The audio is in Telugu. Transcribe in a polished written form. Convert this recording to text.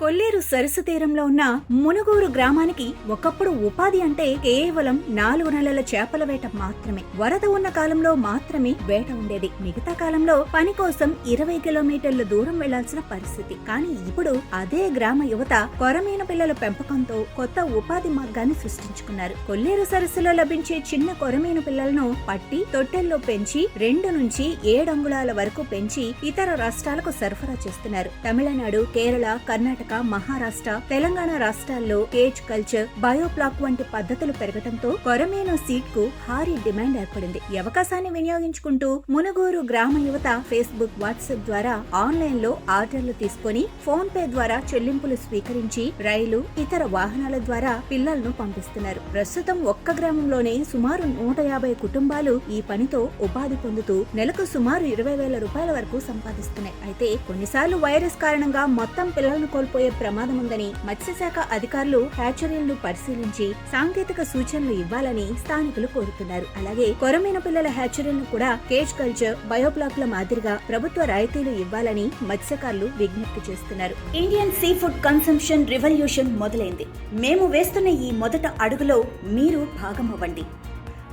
కొల్లేరు సరస్సు తీరంలో ఉన్న మునుగూరు గ్రామానికి ఒకప్పుడు ఉపాధి అంటే కేవలం 4 నెలల చేపల వేట మాత్రమే. వరద ఉన్న కాలంలో మాత్రమే వేట ఉండేది. మిగతా కాలంలో పని కోసం 20 కిలోమీటర్ల దూరం వెళ్లాల్సిన పరిస్థితి. కానీ ఇప్పుడు అదే గ్రామ యువత కొరమీన పిల్లల పెంపకంతో కొత్త ఉపాధి మార్గాన్ని సృష్టించుకున్నారు. కొల్లేరు సరస్సులో లభించే చిన్న కొరమీన పిల్లలను పట్టి తొట్టెల్లో పెంచి 2 నుంచి 7 అంగుళాల వరకు పెంచి ఇతర రాష్ట్రాలకు సరఫరా చేస్తున్నారు. తమిళనాడు, కేరళ, కర్ణాటక, మహారాష్ట్ర, తెలంగాణ రాష్ట్రాల్లో కేజ్ కల్చర్, బయోప్లాక్ వంటి పద్ధతులు పెరగడంతో కొరమీను సీడ్ కు భారీ డిమాండ్ ఏర్పడింది. ఈ అవకాశాన్ని వినియోగించుకుంటూ మునుగూరు గ్రామ యువత ఫేస్బుక్, వాట్సాప్ ద్వారా ఆన్లైన్ లో ఆర్డర్లు తీసుకుని ఫోన్ పే ద్వారా చెల్లింపులు స్వీకరించి రైలు, ఇతర వాహనాల ద్వారా పిల్లలను పంపిస్తున్నారు. ప్రస్తుతం ఒక్క గ్రామంలోనే సుమారు 150 కుటుంబాలు ఈ పనితో ఉపాధి పొందుతూ నెలకు సుమారు 20,000 రూపాయల వరకు సంపాదిస్తున్నాయి. అయితే కొన్నిసార్లు వైరస్ కారణంగా మొత్తం పిల్లలను కోల్పోయే ప్రమాదం ఉందని మత్స్యశాఖ అధికారులు హ్యాచరీలను పరిశీలించి సాంకేతిక సూచనలు ఇవ్వాలని స్థానికులు కోరుతున్నారు. అలాగే కొరమీన పిల్లల హ్యాచరీలను కూడా కేజ్ కల్చర్, బయోప్లాక్ల మాదిరిగా ప్రభుత్వ రాయితీలు ఇవ్వాలని మత్స్యకారులు విజ్ఞప్తి చేస్తున్నారు. Indian sea food consumption revolution మొదలైంది. మేము వేస్తున్న ఈ మొదట అడుగులో మీరు భాగమవ్వండి.